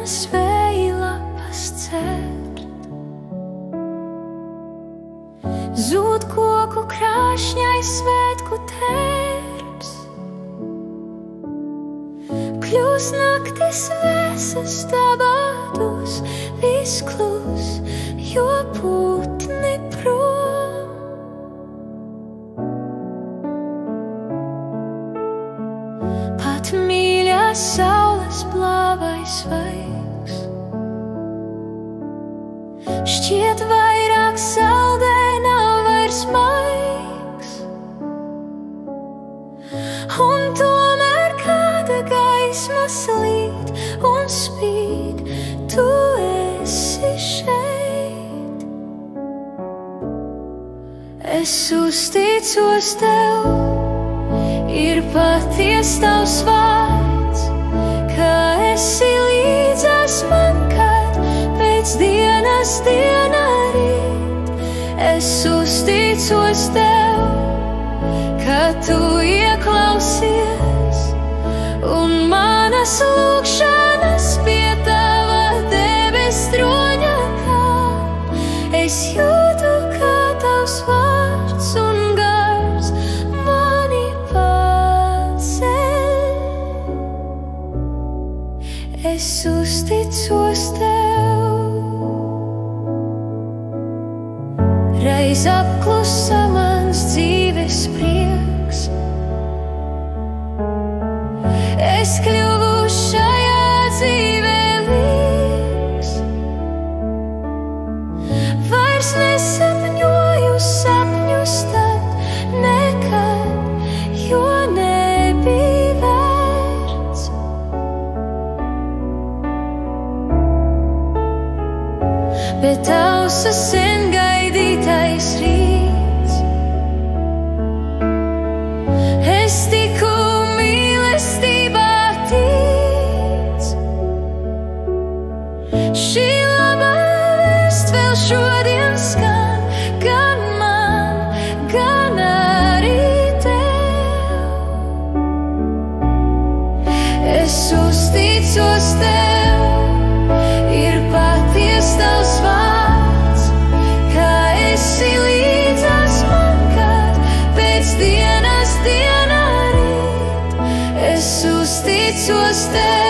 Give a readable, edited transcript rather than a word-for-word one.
dienas vējlapas cert. Zūd koku krāšņais svētku tērps, kļūs naktis vēsas dabātos, viss klūs, jo putni prom. Pat mīļās saules blāvais vaigs šķiet vairāk saldē, nav vairs maigs. Un tomēr kāda gaisma slīd un spīd, tu esi šeit. Es uzticos tev, ir paties tavs vārds, ka esi līdzās man, kad pēc dienas diena rīt. Es uzticos tev, ka tu ieklausies, un manas lūgšanas pie tava debes troņa kāp. Es jūtu, kā tavs vārds un gars mani paceļ. Es uzticos tev. Reiz apklusa mans dzīves prieks, es kļuvu šajā dzīvē līgs. Vairs nesapņoju sapņus tad nekad, jo nebija vērts. Bet tavs sen gaidītais rīts, es tiku mīlestībā tic. Šī labā vēst vēl šodien skan, gan man, gan arī tev. Es uzticos tev, ir paties tavs vārds, ka esi līdzās man, kad pēc dienas diena rīt. Es uzticos tev.